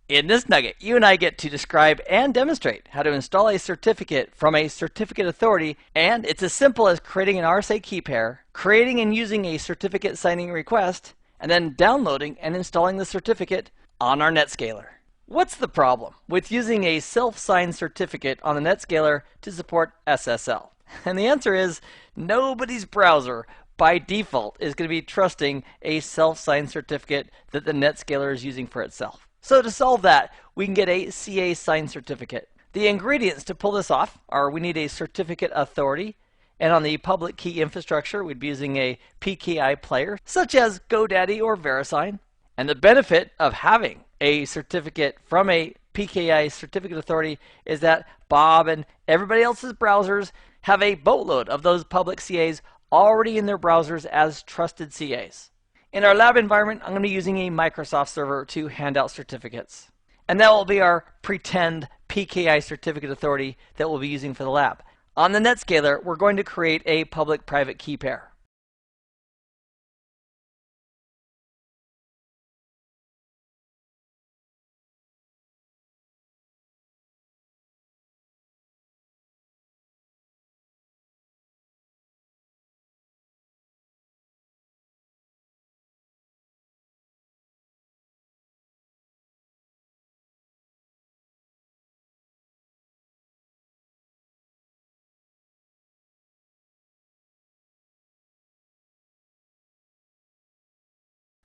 In this nugget, you and I get to describe and demonstrate how to install a certificate from a certificate authority, and it's as simple as creating an RSA key pair, creating and using a certificate signing request, and then downloading and installing the certificate on our NetScaler. What's the problem with using a self-signed certificate on the NetScaler to support SSL? And the answer is nobody's browser by default is going to be trusting a self-signed certificate that the NetScaler is using for itself. So to solve that, we can get a CA signed certificate. The ingredients to pull this off are we need a certificate authority, and on the public key infrastructure, we'd be using a PKI player, such as GoDaddy or VeriSign. And the benefit of having a certificate from a PKI certificate authority is that Bob and everybody else's browsers have a boatload of those public CAs already in their browsers as trusted CAs. In our lab environment, I'm going to be using a Microsoft server to hand out certificates. And that will be our pretend PKI certificate authority that we'll be using for the lab. On the NetScaler, we're going to create a public-private key pair.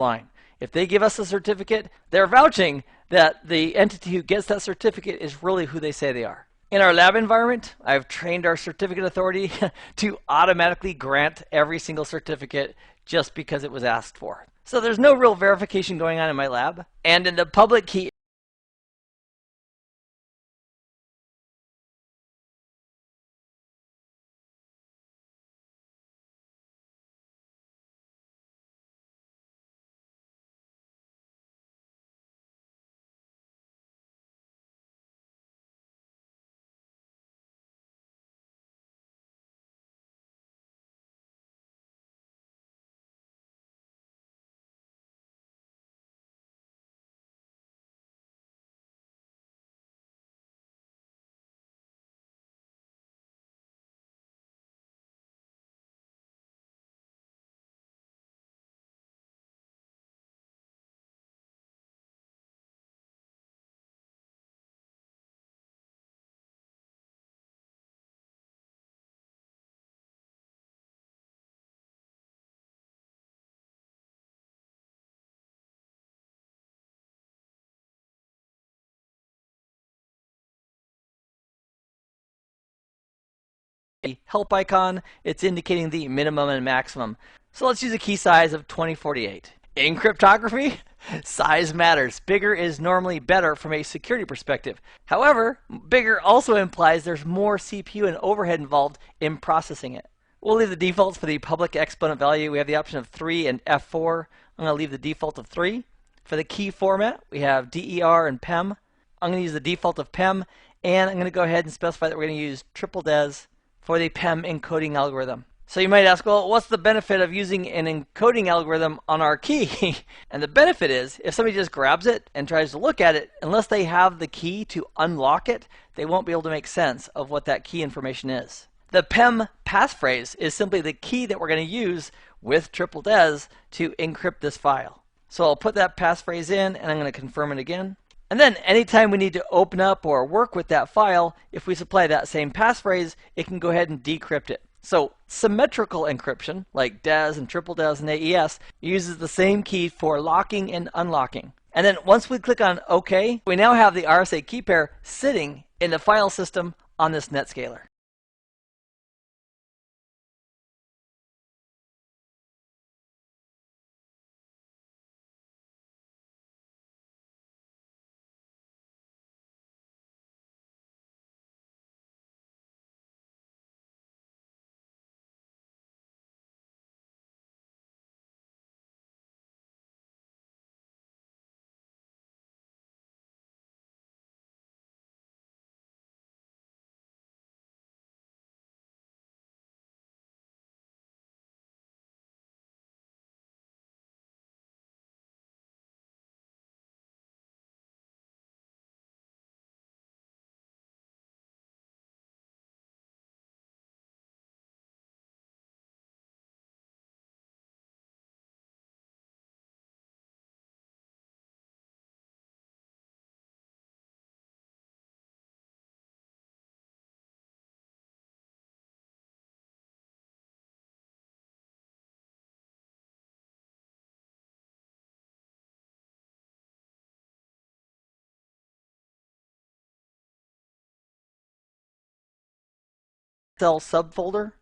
Line. If they give us a certificate, they're vouching that the entity who gets that certificate is really who they say they are. In our lab environment, I've trained our certificate authority to automatically grant every single certificate just because it was asked for. So there's no real verification going on in my lab. And in the public key help icon, it's indicating the minimum and maximum. So let's use a key size of 2048. In cryptography, size matters. Bigger is normally better from a security perspective. However, bigger also implies there's more CPU and overhead involved in processing it. We'll leave the defaults for the public exponent value. We have the option of 3 and F4. I'm going to leave the default of 3. For the key format, we have DER and PEM. I'm going to use the default of PEM, and I'm going to go ahead and specify that we're going to use triple DES for the PEM encoding algorithm. So you might ask, well, what's the benefit of using an encoding algorithm on our key? And the benefit is, if somebody just grabs it and tries to look at it, unless they have the key to unlock it, they won't be able to make sense of what that key information is. The PEM passphrase is simply the key that we're going to use with triple DES to encrypt this file. So I'll put that passphrase in, and I'm going to confirm it again. And then anytime we need to open up or work with that file, if we supply that same passphrase, it can go ahead and decrypt it. So symmetrical encryption, like DES and triple DES and AES, uses the same key for locking and unlocking. And then once we click on OK, we now have the RSA key pair sitting in the file system on this NetScaler. cell subfolder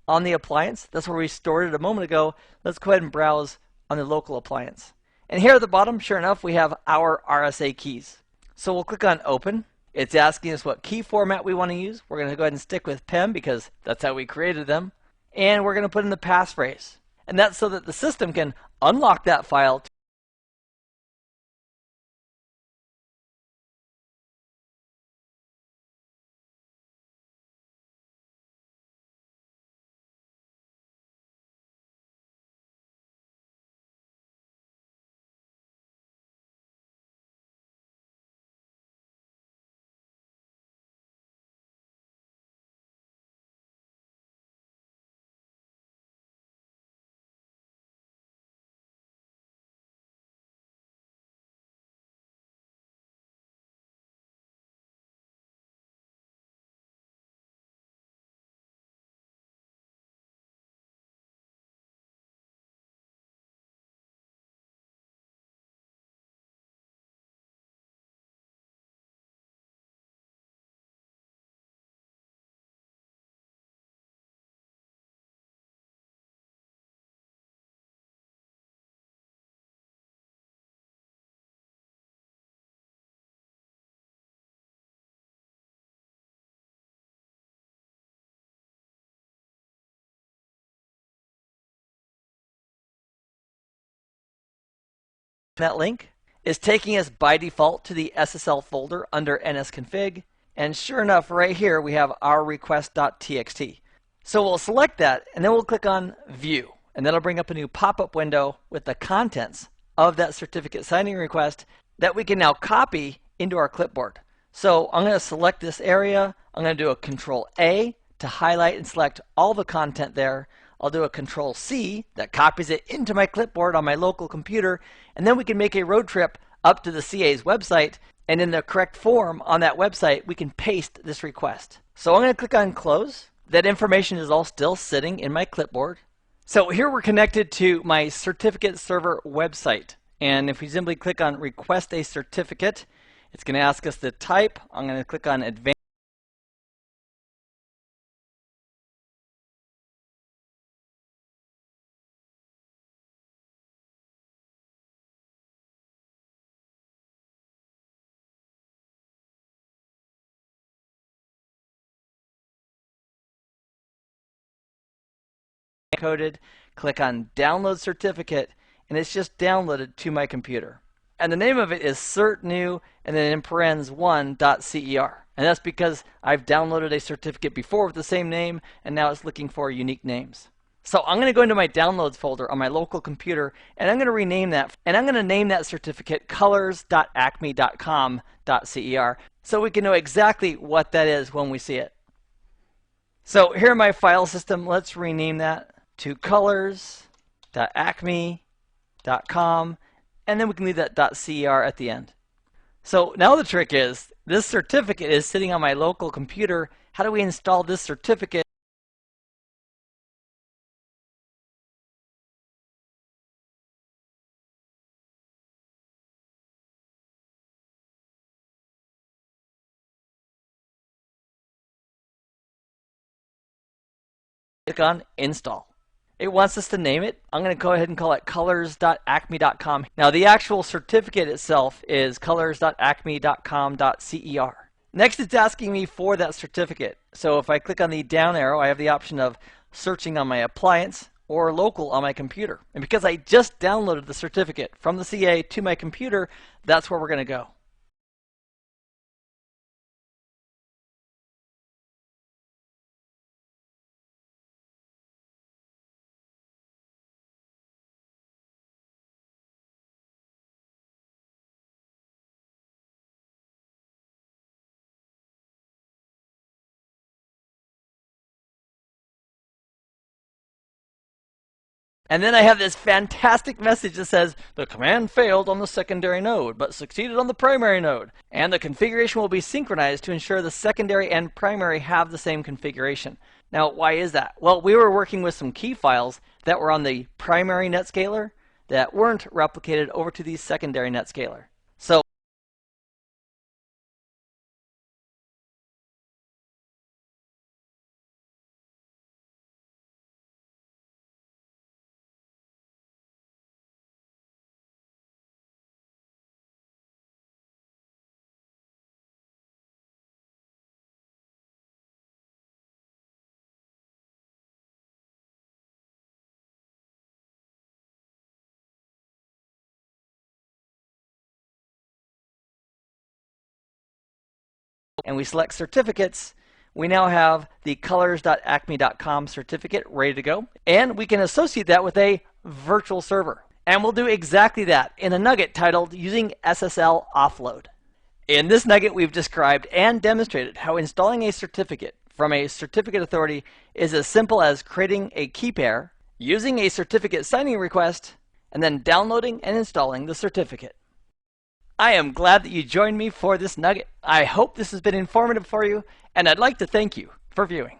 on the appliance. That's where we stored it a moment ago. Let's go ahead and browse on the local appliance. And here at the bottom, sure enough, we have our RSA keys. So we'll click on Open. It's asking us what key format we want to use. We're going to go ahead and stick with PEM because that's how we created them. And we're going to put in the passphrase. And that's so that the system can unlock that file that link is taking us by default to the SSL folder under nsconfig. And sure enough, right here, we have our request.txt. So we'll select that, and then we'll click on View. And that'll bring up a new pop-up window with the contents of that certificate signing request that we can now copy into our clipboard. So I'm going to select this area. I'm going to do a Control-A to highlight and select all the content there. I'll do a Control-C that copies it into my clipboard on my local computer, and then we can make a road trip up to the CA's website, and in the correct form on that website, we can paste this request. So I'm going to click on Close. That information is all still sitting in my clipboard. So here we're connected to my certificate server website, and if we simply click on Request a Certificate, it's going to ask us the type. I'm going to click on Advanced. Coded, click on Download Certificate, and it's just downloaded to my computer. And the name of it is certnew and then in parens 1.cer. And that's because I've downloaded a certificate before with the same name, and now it's looking for unique names. So I'm going to go into my Downloads folder on my local computer, and I'm going to rename that. And I'm going to name that certificate colors.acme.com.cer so we can know exactly what that is when we see it. So here in my file system, let's rename that to colors.acme.com, and then we can leave that .cer at the end. So now the trick is, this certificate is sitting on my local computer. How do we install this certificate? Click on Install. It wants us to name it. I'm going to go ahead and call it colors.acme.com. Now the actual certificate itself is colors.acme.com.cer. Next it's asking me for that certificate. So if I click on the down arrow, I have the option of searching on my appliance or local on my computer. And because I just downloaded the certificate from the CA to my computer, that's where we're going to go. And then I have this fantastic message that says, the command failed on the secondary node, but succeeded on the primary node. And the configuration will be synchronized to ensure the secondary and primary have the same configuration. Now, why is that? Well, we were working with some key files that were on the primary netscaler that weren't replicated over to the secondary netscaler. So and we select certificates, we now have the colors.acme.com certificate ready to go, and we can associate that with a virtual server. And we'll do exactly that in a nugget titled Using SSL Offload. In this nugget, we've described and demonstrated how installing a certificate from a certificate authority is as simple as creating a key pair, using a certificate signing request, and then downloading and installing the certificate. I am glad that you joined me for this nugget. I hope this has been informative for you, and I'd like to thank you for viewing.